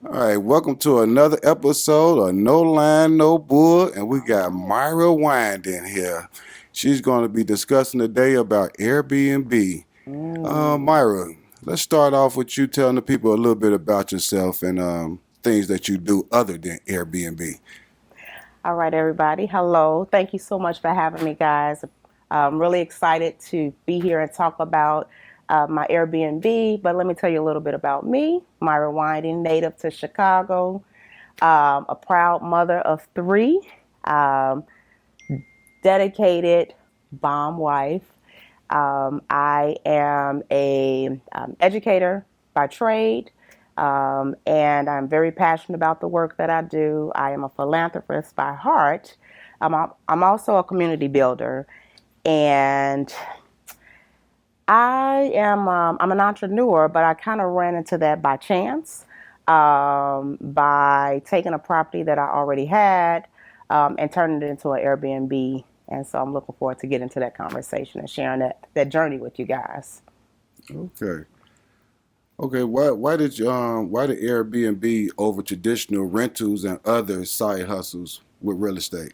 All right, welcome to another episode of No Line, No Bull, and we got Myra Winding here. She's going to be discussing today about Airbnb. Mm. Myra, let's start off with you telling the people a little bit about yourself and things that you do other than Airbnb. All right, everybody. Hello. Thank you so much for having me, guys. I'm really excited to be here and talk about my Airbnb. But let me tell you a little bit about me. Myra Winding, native to Chicago, a proud mother of three, um, dedicated bomb wife. I am a educator by trade, and I'm very passionate about the work that I do. I am a philanthropist by heart. I'm also a community builder, and I'm an entrepreneur, but I kind of ran into that by chance, by taking a property that I already had, and turning it into an Airbnb. And so I'm looking forward to getting into that conversation and sharing that journey with you guys. Okay. Okay, why did Airbnb over traditional rentals and other side hustles with real estate?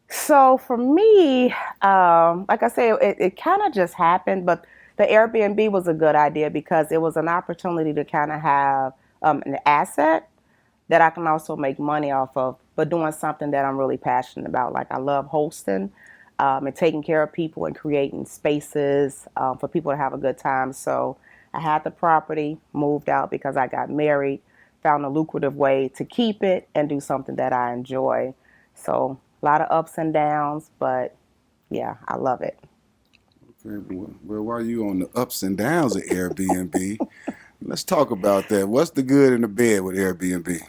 So for me, like I said, it kind of just happened, but the Airbnb was a good idea because it was an opportunity to kind of have an asset that I can also make money off of, but doing something that I'm really passionate about. Like I love hosting and taking care of people and creating spaces for people to have a good time. So I had the property, moved out because I got married, found a lucrative way to keep it and do something that I enjoy. So a lot of ups and downs, but yeah, I love it. Okay, well, while you on the ups and downs of Airbnb, let's talk about that. What's the good and the bad with Airbnb?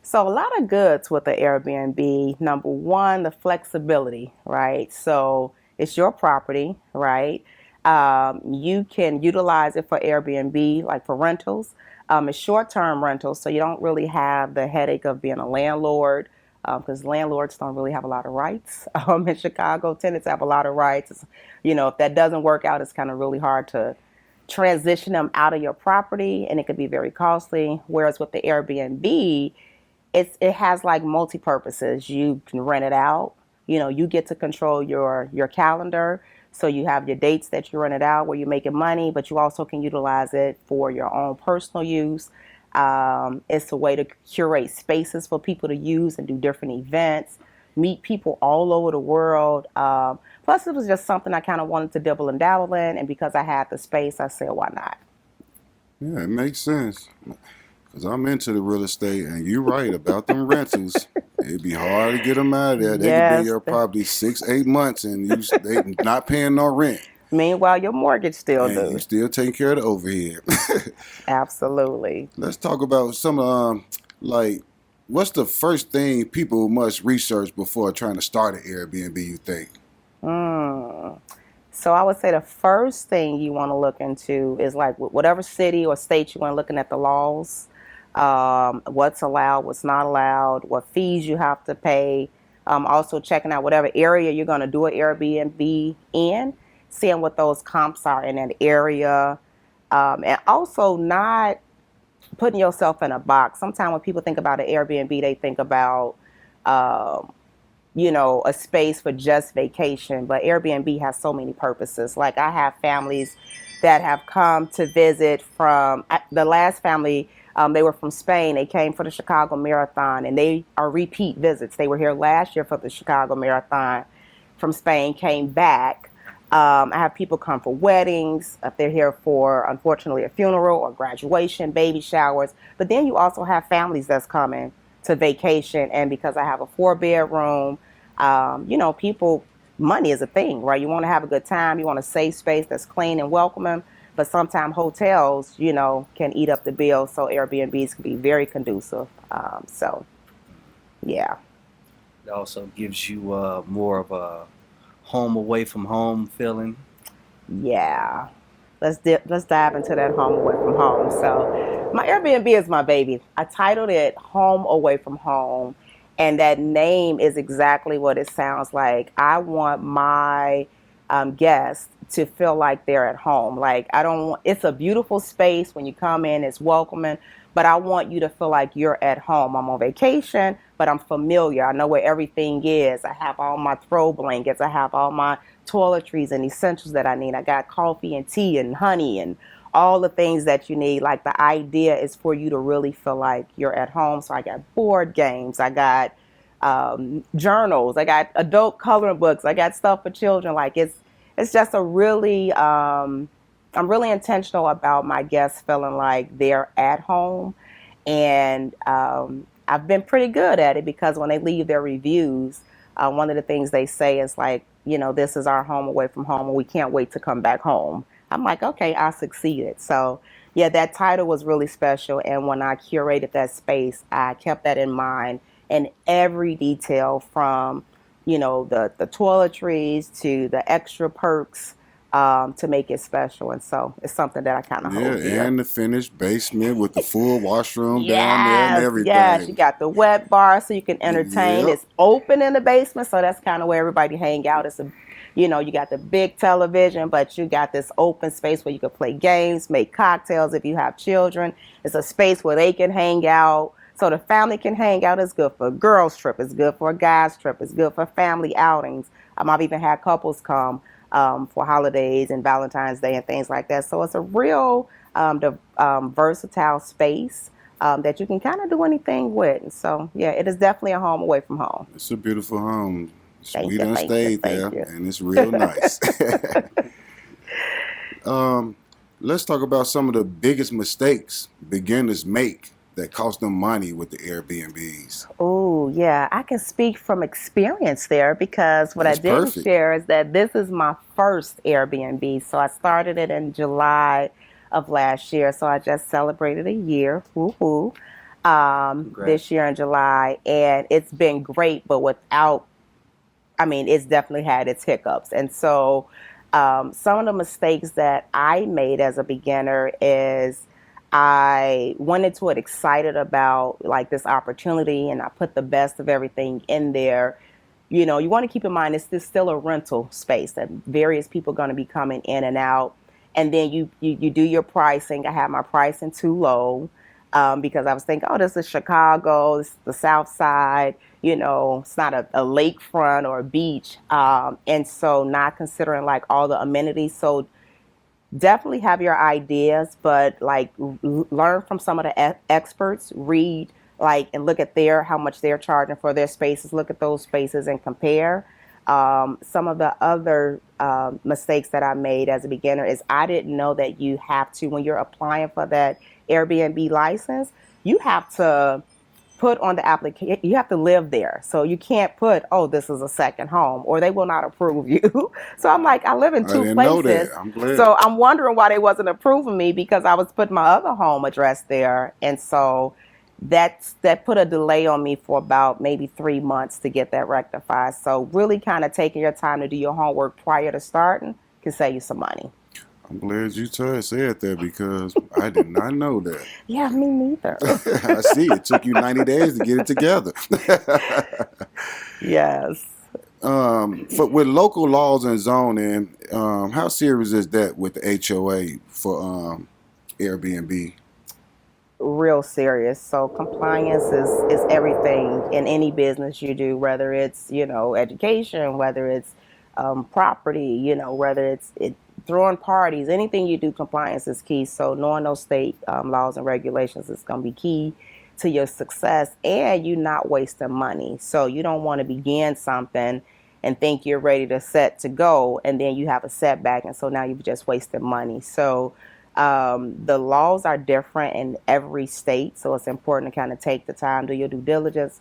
So a lot of goods with the Airbnb. Number one, the flexibility, right? So it's your property, right? You can utilize it for Airbnb, like for rentals. It's short-term rentals, so you don't really have the headache of being a landlord, because landlords don't really have a lot of rights. In Chicago, tenants have a lot of rights. If that doesn't work out, it's kind of really hard to transition them out of your property, and it could be very costly. Whereas with the Airbnb, it has like multi purposes. You can rent it out. You get to control your calendar. So you have your dates that you rent it out where you're making money, but you also can utilize it for your own personal use. It's a way to curate spaces for people to use and do different events, meet people all over the world. Plus, it was just something I kind of wanted to dibble and dabble in, and because I had the space, I said, why not? Yeah, it makes sense. Because I'm into the real estate, and you're right about them rentals. It'd be hard to get them out of there. They could be in Yes. your property 6, 8 months, and they not paying no rent, Meanwhile, your mortgage still and you due. still taking care of the overhead. Absolutely. Let's talk about some like what's the first thing people must research before trying to start an Airbnb? You think? Mm. So I would say the first thing you want to look into is like whatever city or state you want, looking at the laws, what's allowed, what's not allowed, what fees you have to pay. Also checking out whatever area you're going to do an Airbnb in, seeing what those comps are in that area, and also not putting yourself in a box. Sometimes when people think about an Airbnb, they think about um, a space for just vacation. But Airbnb has so many purposes. Like I have families that have come to visit from the last family. They were from Spain. They came for the Chicago Marathon, and they are repeat visits. They were here last year for the Chicago Marathon from Spain, came back. I have people come for weddings, if they're here for, unfortunately, a funeral or graduation, baby showers. But then you also have families that's coming to vacation. And because I have a four-bedroom, people, money is a thing, right? You want to have a good time. You want a safe space that's clean and welcoming. But sometimes hotels, can eat up the bill. So Airbnbs can be very conducive. Yeah. It also gives you more of a home away from home feeling. Yeah. Let's dive into that home away from home. So my Airbnb is my baby. I titled it Home Away from Home, and that name is exactly what it sounds like. I want my guests to feel like they're at home. Like I don't want, it's a beautiful space when you come in, it's welcoming, but I want you to feel like you're at home. I'm on vacation, but I'm familiar. I know where everything is. I have all my throw blankets. I have all my toiletries and essentials that I need. I got coffee and tea and honey and all the things that you need. Like the idea is for you to really feel like you're at home. So I got board games. I got journals. I got adult coloring books. I got stuff for children. Like it's just a really I'm really intentional about my guests feeling like they're at home, and I've been pretty good at it because when they leave their reviews, one of the things they say is like, this is our home away from home, and we can't wait to come back home. I'm like, okay, I succeeded. So yeah, that title was really special, and when I curated that space, I kept that in mind in every detail from the toiletries to the extra perks to make it special. And so it's something that I kind of hold dear. And the finished basement with the full washroom down there and everything. Yes, you got the wet bar so you can entertain. Yep. It's open in the basement, so that's kind of where everybody hang out. It's you got the big television, but you got this open space where you can play games, make cocktails if you have children. It's a space where they can hang out. So the family can hang out. It's good for a girls' trip. It's good for a guys' trip. It's good for family outings. I've even had couples come for holidays and Valentine's Day and things like that. So it's a real versatile space that you can kind of do anything with. And so, yeah, it is definitely a home away from home. It's a beautiful home. We done stayed there, and it's real nice. Let's talk about some of the biggest mistakes beginners make that cost them money with the Airbnbs. Oh, yeah. I can speak from experience there because what I didn't share is that this is my first Airbnb. So I started it in July of last year. So I just celebrated a year. Woo-hoo. This year in July. And it's been great, but it's definitely had its hiccups. And so some of the mistakes that I made as a beginner is I went into it excited about like this opportunity, and I put the best of everything in there. You want to keep in mind it's still a rental space that various people are going to be coming in and out. And then you do your pricing. I had my pricing too low because I was thinking, this is Chicago, this is the South Side. It's not a lakefront or a beach. And so not considering like all the amenities. So definitely have your ideas, but like learn from some of the experts, read and look at how much they're charging for their spaces, look at those spaces and compare. Some of the other mistakes that I made as a beginner is I didn't know that you have to, when you're applying for that Airbnb license, you have to put on the application, you have to live there. So you can't put, this is a second home, or they will not approve you. So I'm like, I live in two places. I'm glad. So I'm wondering why they wasn't approving me because I was putting my other home address there. And so that put a delay on me for about maybe 3 months to get that rectified. So really kind of taking your time to do your homework prior to starting can save you some money. I'm glad you said that because I did not know that. Yeah, me neither. I see. It took you 90 days to get it together. Yes. With local laws and zoning, how serious is that with the HOA for Airbnb? Real serious. So compliance is everything in any business you do, whether it's, education, whether it's property, whether it's throwing parties, anything you do, compliance is key. So knowing those state laws and regulations is going to be key to your success, and you not wasting money. So you don't want to begin something and think you're ready to go, and then you have a setback, and so now you've just wasted money. So the laws are different in every state, so it's important to kind of take the time, do your due diligence,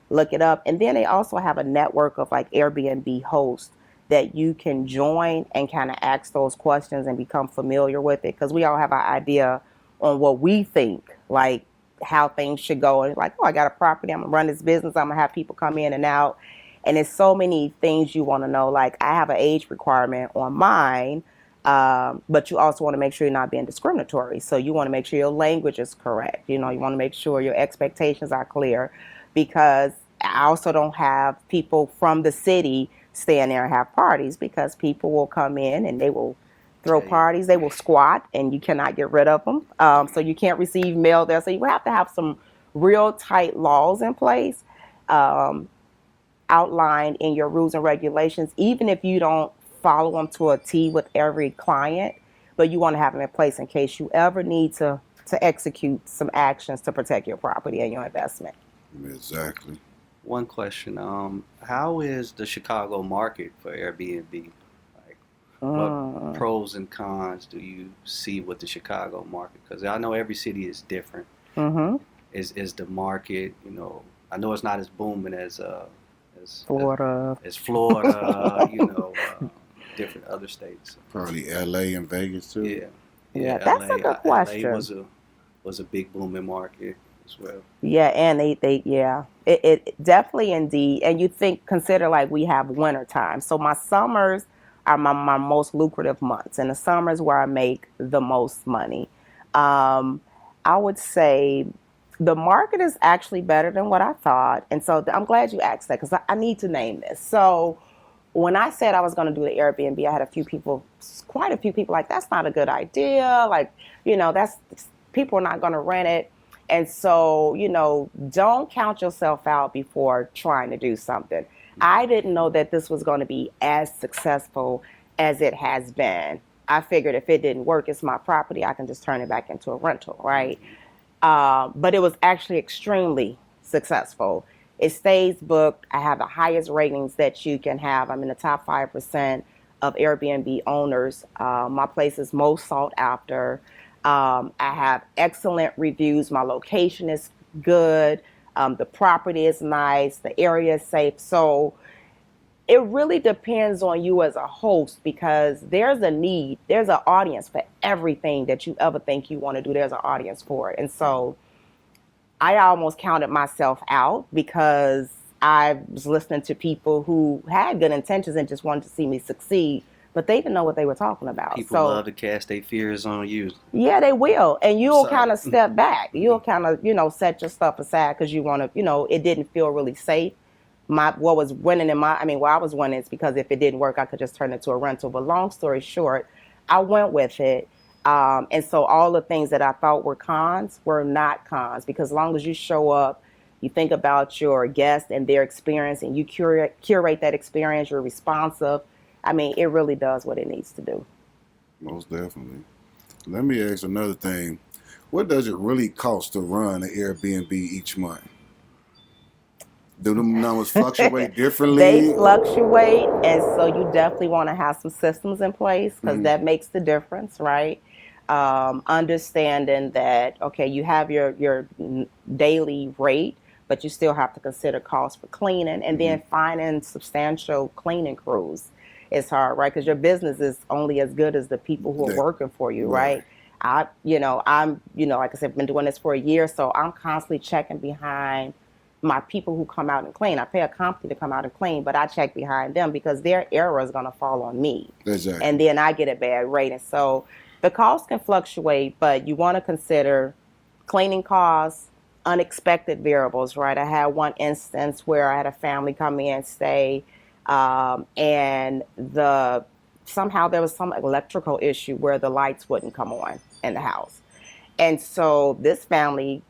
look it up. And then they also have a network of like Airbnb hosts that you can join and kind of ask those questions and become familiar with it, because we all have an idea on what we think, like how things should go. And like, I got a property, I'm gonna run this business, I'm gonna have people come in and out, and there's so many things you want to know. Like I have an age requirement on mine, but you also want to make sure you're not being discriminatory. So you want to make sure your language is correct. You want to make sure your expectations are clear, because I also don't have people from the city stay in there and have parties, because people will come in and they will throw Okay. parties. They will squat, and you cannot get rid of them. So you can't receive mail there. So you have to have some real tight laws in place, outlined in your rules and regulations, even if you don't follow them to a T with every client, but you want to have them in place in case you ever need to execute some actions to protect your property and your investment. Exactly. One question. How is the Chicago market for Airbnb? Like, what pros and cons do you see with the Chicago market? Because I know every city is different. Mm-hmm. Is the market, I know it's not as booming as Florida. as Florida, different other states. Probably LA and Vegas too. Yeah. Yeah, that's a good question. LA was a big booming market as well. Yeah, and it definitely, indeed. And you consider like we have winter time. So my summers are my most lucrative months, and the summers where I make the most money. I would say the market is actually better than what I thought. And so I'm glad you asked that, because I need to name this. So when I said I was going to do the Airbnb, I had quite a few people like, that's not a good idea. Like, people are not going to rent it. And so, don't count yourself out before trying to do something. I didn't know that this was going to be as successful as it has been. I figured if it didn't work, it's my property. I can just turn it back into a rental, right? But it was actually extremely successful. It stays booked. I have the highest ratings that you can have. I'm in the top 5% of Airbnb owners. My place is most sought after. I have excellent reviews. My location is good. The property is nice. The area is safe. So it really depends on you as a host, because there's a need. There's an audience for everything that you ever think you want to do. There's an audience for it. And so I almost counted myself out, because I was listening to people who had good intentions and just wanted to see me succeed, but they didn't know what they were talking about. People love to cast their fears on you. Yeah, they will. And you'll kind of step back. You'll kind of, set your stuff aside, because you want to, it didn't feel really safe. What was winning where I was winning is because if it didn't work, I could just turn it to a rental. But long story short, I went with it. And so all the things that I thought were cons were not cons, because as long as you show up, you think about your guests and their experience, and you curate that experience, you're responsive. It really does what it needs to do. Most definitely. Let me ask another thing. What does it really cost to run an Airbnb each month? Do them numbers fluctuate differently? They fluctuate, and so you definitely want to have some systems in place, because that makes the difference, right? Understanding that, okay, you have your daily rate, but you still have to consider costs for cleaning, and then finding substantial cleaning crews is hard, right? Because your business is only as good as the people who are working for you, right? I'm like I said, been doing this for a year, so I'm constantly checking behind my people who come out and clean. I pay a company to come out and clean, but I check behind them, because their error is going to fall on me. Exactly. And then I get a bad rating. So the cost can fluctuate, but you want to consider cleaning costs, unexpected variables, right? I had one instance where I had a family come in and stay, and somehow there was some electrical issue where the lights wouldn't come on in the house. And so this family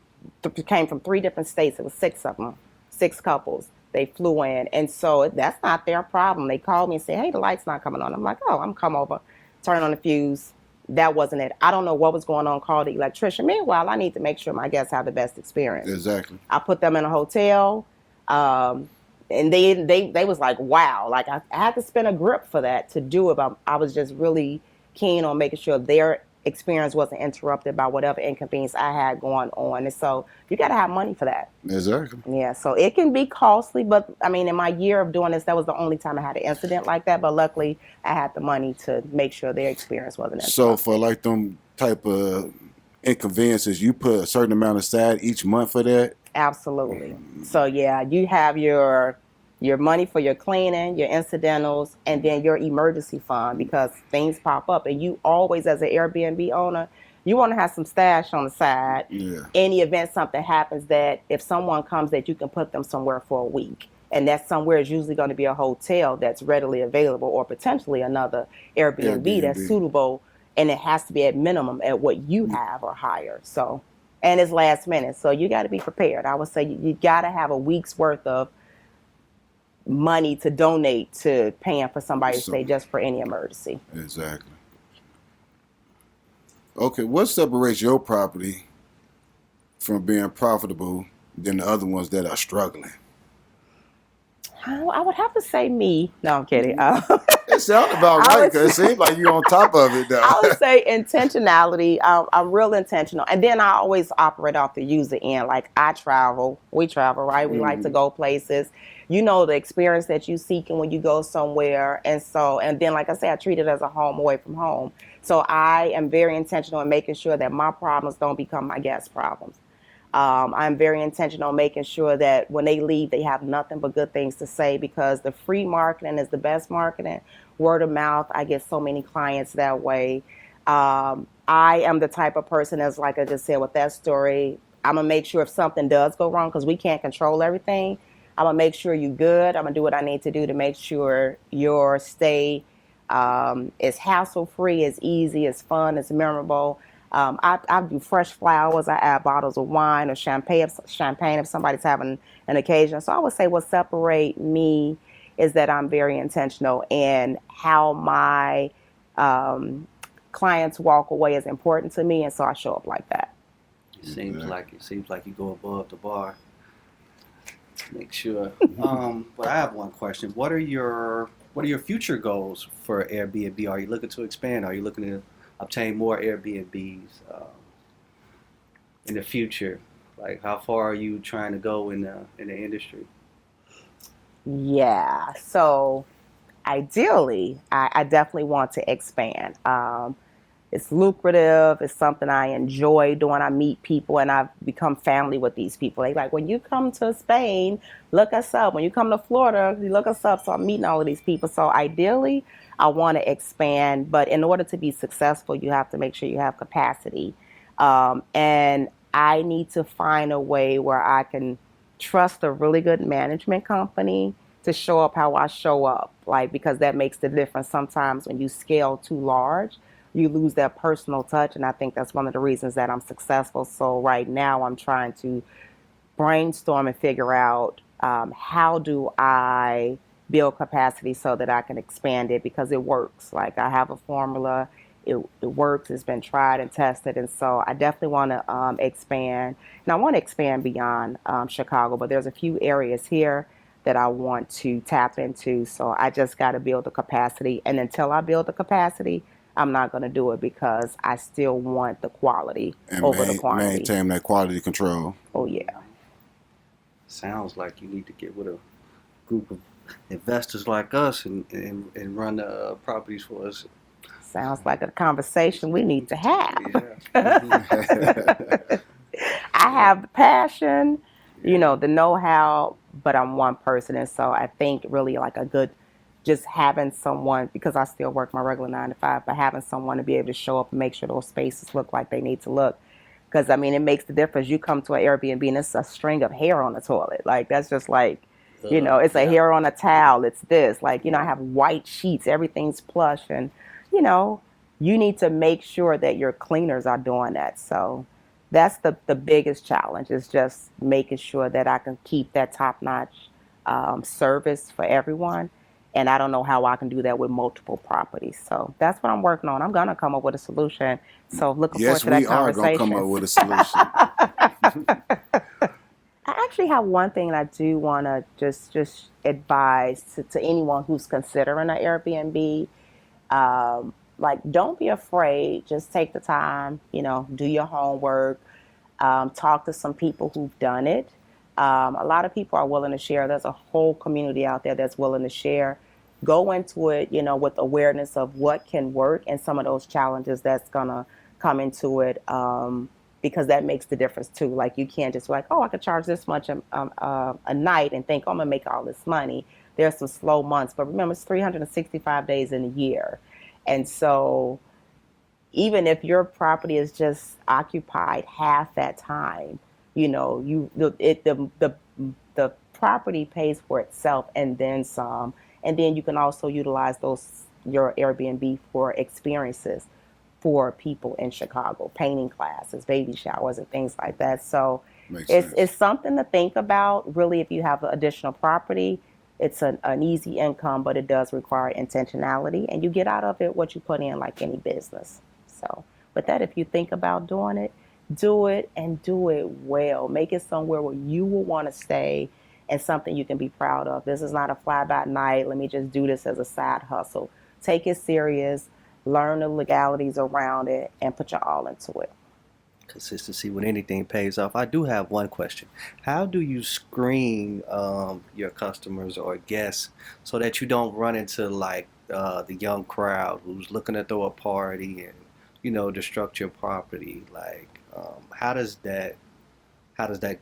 came from 3 different states. It was 6 of them, 6 couples. They flew in. And so that's not their problem. They called me and said, hey, the light's not coming on. I'm like, oh, I'm come over, turn on the fuse. That wasn't it. I don't know what was going on. Call the electrician. Meanwhile, I need to make sure my guests have the best experience. Exactly. I put them in a hotel, and they was like, wow. Like I had to spend a grip for that to do it. But I was just really keen on making sure their experience wasn't interrupted by whatever inconvenience I had going on. And so you got to have money for that. Exactly. Yeah, so it can be costly, but in my year of doing this, that was the only time I had an incident like that. But luckily, I had the money to make sure their experience wasn't interrupted. So for like them type of inconveniences, you put a certain amount aside each month for that? Absolutely. So yeah, you have your money for your cleaning, your incidentals, and then your emergency fund, because things pop up. And you always, as an Airbnb owner, you want to have some stash on the side. Yeah. In the event something happens, that if someone comes, that you can put them somewhere for a week. and that somewhere is usually going to be a hotel that's readily available, or potentially another Airbnb that's Airbnb. suitable, and it has to be at minimum at what you have or higher. So, and it's last minute, so you got to be prepared. I would say you got to have a week's worth of money to donate to paying for somebody to So- stay just for any emergency. Exactly. Okay, what separates your property from being profitable than the other ones that are struggling? I would have to say me. No, I'm kidding. It sounds about I right, would because it seems like you're on top of it, though. I would say intentionality. I'm real intentional. And then I always operate off the user end. Like we travel, right? We like to go places. You know, the experience that you seek when you go somewhere. And then, like I said, I treat it as a home away from home. So I am very intentional in making sure that my problems don't become my guests' problems. I'm very intentional making sure that when they leave, they have nothing but good things to say, because the free marketing is the best marketing. Word of mouth, I get so many clients that way. I am the type of person that's, like I just said with that story, I'm going to make sure if something does go wrong, because we can't control everything, I'm going to make sure you're good. I'm going to do what I need to do to make sure your stay is hassle-free, is easy, is fun, is memorable. I do fresh flowers. I add bottles of wine or champagne if somebody's having an occasion. So I would say what separates me is that I'm very intentional, and how my clients walk away is important to me, and so I show up like that. It seems like you go above the bar. Make sure. But I have one question. What are your future goals for Airbnb? Are you looking to expand? Are you looking to obtain more Airbnbs in the future? Like, how far are you trying to go in the industry? Yeah. So ideally, I definitely want to expand. It's lucrative. It's something I enjoy doing. I meet people and I've become family with these people. They like, when you come to Spain, look us up. When you come to Florida, you look us up. So I'm meeting all of these people. So ideally, I want to expand. But in order to be successful, you have to make sure you have capacity. And I need to find a way where I can trust a really good management company to show up how I show up. Like, because that makes the difference. Sometimes when you scale too large, you lose that personal touch, and I think that's one of the reasons that I'm successful. So right now I'm trying to brainstorm and figure out how do I build capacity so that I can expand it, because it works. Like, I have a formula, it works, it's been tried and tested, and so I definitely want to expand, and I want to expand beyond Chicago, but there's a few areas here that I want to tap into, so I just got to build the capacity, and until I build the capacity, I'm not going to do it, because I still want the quality And over the quantity. maintain that quality control. Oh, yeah. Sounds like you need to get with a group of investors like us and run the properties for us. Sounds like a conversation we need to have. Yeah. I have the passion, the know-how, but I'm one person. And so I think really like just having someone, because I still work my regular 9 to 5, but having someone to be able to show up and make sure those spaces look like they need to look. Because, I mean, it makes the difference. You come to an Airbnb and it's a string of hair on the toilet. Like, that's just like, it's a hair on a towel. It's this. Like, I have white sheets. Everything's plush. And, you need to make sure that your cleaners are doing that. So that's the biggest challenge, is just making sure that I can keep that top-notch service for everyone. And I don't know how I can do that with multiple properties. So that's what I'm working on. I'm going to come up with a solution. So looking forward to that conversation. Yes, we are going to come up with a solution. I actually have one thing that I do want to just advise to anyone who's considering an Airbnb. Like, don't be afraid. Just take the time, do your homework, talk to some people who've done it. A lot of people are willing to share. There's a whole community out there that's willing to share. Go into it, with awareness of what can work and some of those challenges that's going to come into it, because that makes the difference too. Like, you can't just be like, oh, I could charge this much a night and think, oh, I'm going to make all this money. There's some slow months, but remember, it's 365 days in a year. And so even if your property is just occupied half that time, the property pays for itself and then some. And then you can also utilize your Airbnb for experiences for people in Chicago, painting classes, baby showers, and things like that. So it's something to think about. Really, if you have additional property, it's an easy income, but it does require intentionality, and you get out of it what you put in, like any business. So with that, if you think about doing it, do it and do it well. Make it somewhere where you will want to stay and something you can be proud of. This is not a fly-by-night, let me just do this as a side hustle. Take it serious, learn the legalities around it, and put your all into it. Consistency when anything pays off. I do have one question. How do you screen your customers or guests so that you don't run into like the young crowd who's looking to throw a party and, you know, destruct your property? Like, how does that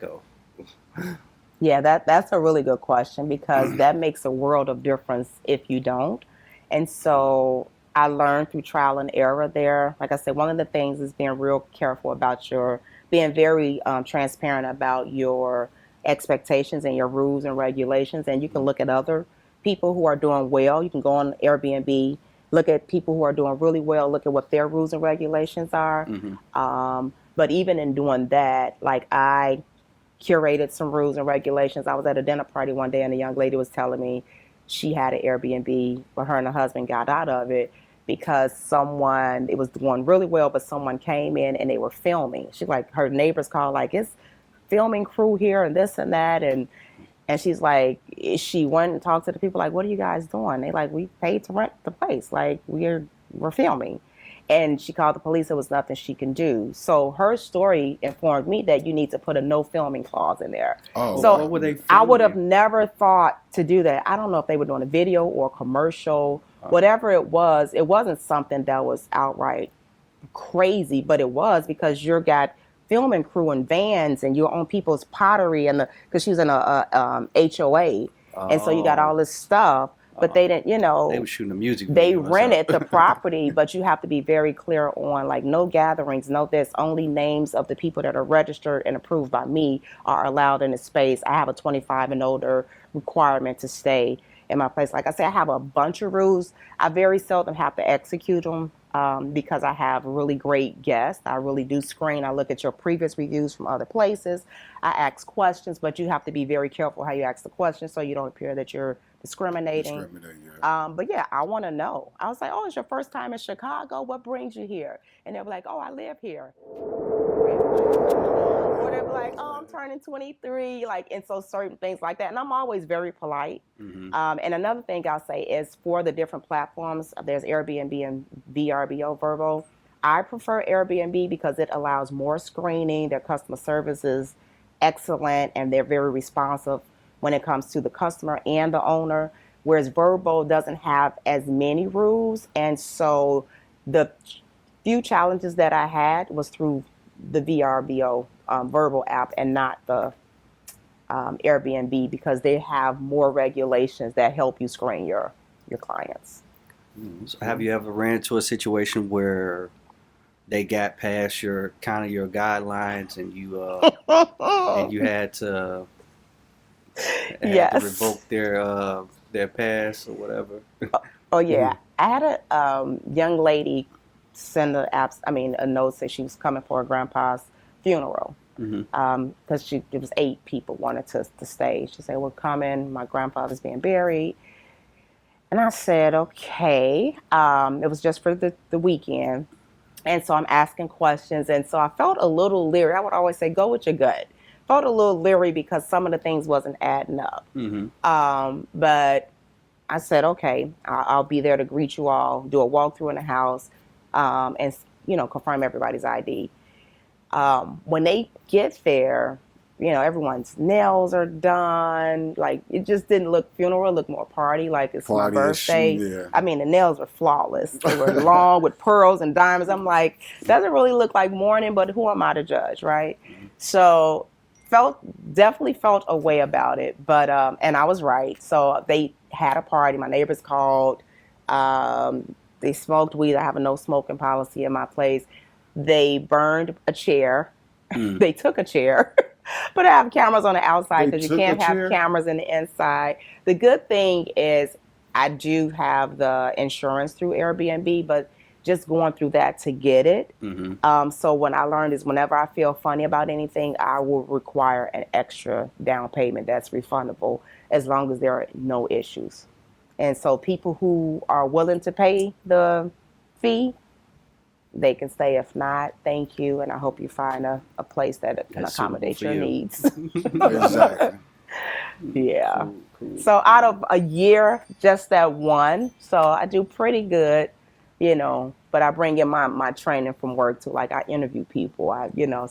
go? Yeah, that's a really good question, because that makes a world of difference if you don't. And so I learned through trial and error there. Like I said, one of the things is being real careful about being very transparent about your expectations and your rules and regulations. And you can look at other people who are doing well. You can go on Airbnb, look at people who are doing really well, look at what their rules and regulations are. Mm-hmm. But even in doing that, like I curated some rules and regulations. I was at a dinner party one day and a young lady was telling me she had an Airbnb, but her and her husband got out of it because it was going really well, but someone came in and they were filming. She like, her neighbors called like, it's filming crew here and this and that. And she's like, she went and talked to the people like, what are you guys doing? They like, we paid to rent the place. Like we're filming. And she called the police. There was nothing she can do. So her story informed me that you need to put a no filming clause in there. Oh, so what were they I would have filming? never thought to do that. I don't know if they were doing a video or a commercial, whatever it was. It wasn't something that was outright crazy, but it was because you got filming crew and vans and you're on people's pottery and because she was in a HOA. And so you got all this stuff. But they didn't, you know. They were shooting a music They video. rented the property, but you have to be very clear on like no gatherings, no this. Only names of the people that are registered and approved by me are allowed in the space. I have a 25 and older requirement to stay in my place. Like I said, I have a bunch of rules. I very seldom have to execute them because I have really great guests. I really do screen. I look at your previous reviews from other places. I ask questions, but you have to be very careful how you ask the questions so you don't appear that you're discriminating. But yeah, I want to know. I was like, oh, it's your first time in Chicago? What brings you here? And they'll be like, oh, I live here. Or they'll be like, oh, I'm turning 23. Like, and so certain things like that. And I'm always very polite. Mm-hmm. And another thing I'll say is for the different platforms, there's Airbnb and VRBO, Verbo. I prefer Airbnb because it allows more screening. Their customer service is excellent and they're very responsive when it comes to the customer and the owner, whereas Verbo doesn't have as many rules. And so the few challenges that I had was through the VRBO Verbo app and not the Airbnb, because they have more regulations that help you screen your clients. So have you ever ran into a situation where they got past your guidelines and you had to Yes. revoke their pass or whatever? Oh yeah, I had a young lady send a note saying she was coming for her grandpa's funeral because it was 8 people wanted to stay. She said, "We're coming. My grandfather's being buried." And I said, "Okay." It was just for the weekend, and so I'm asking questions, and so I felt a little leery. I would always say, "Go with your gut." Felt a little leery because some of the things wasn't adding up. But I said, okay, I'll be there to greet you all, do a walkthrough in the house, and confirm everybody's ID. When they get there, everyone's nails are done. Like it just didn't look funeral, it looked more party. Like it's my birthday. Yeah. I mean, the nails were flawless. They were long with pearls and diamonds. I'm like, doesn't really look like mourning, but who am I to judge, right? So definitely felt a way about it, but and I was right. So they had a party. My neighbors called. They smoked weed. I have a no smoking policy in my place. They burned a chair. They took a chair. But I have cameras on the outside They because you took can't a have chair? cameras in the inside. The good thing is I do have the insurance through Airbnb, but just going through that to get it. Mm-hmm. So what I learned is whenever I feel funny about anything, I will require an extra down payment that's refundable as long as there are no issues. And so people who are willing to pay the fee, they can stay. If not, thank you, and I hope you find a place that can That's suitable accommodate for your you. needs. Exactly. Yeah. Cool. So out of a year, just that one. So I do pretty good, but I bring in my training from work too. Like I interview people.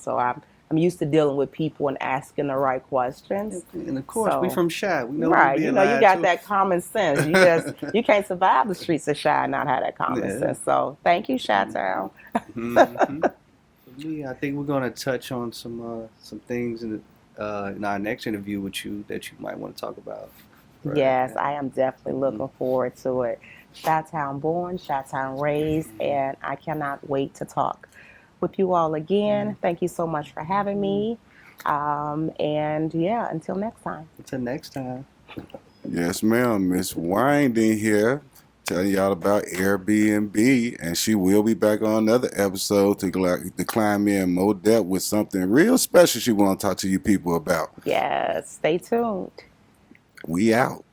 So I'm used to dealing with people and asking the right questions. And of course, So, we from Shy. We know right, we being you lied got to. that common sense. You can't survive the streets of Chi and not have that common Yeah. sense. So thank you, Chi-Town. Mm-hmm. For me, I think we're gonna touch on some things in our next interview with you that you might want to talk about. Right. Yes, I am definitely looking forward to it. Chi-Town born, Chi-Town raised, and I cannot wait to talk with you all again. Thank you so much for having me. And yeah, until next time. Until next time. Yes, ma'am. Miss Winding here, telling y'all about Airbnb, and she will be back on another episode to climb in more depth with something real special she want to talk to you people about. Yes, stay tuned. We out.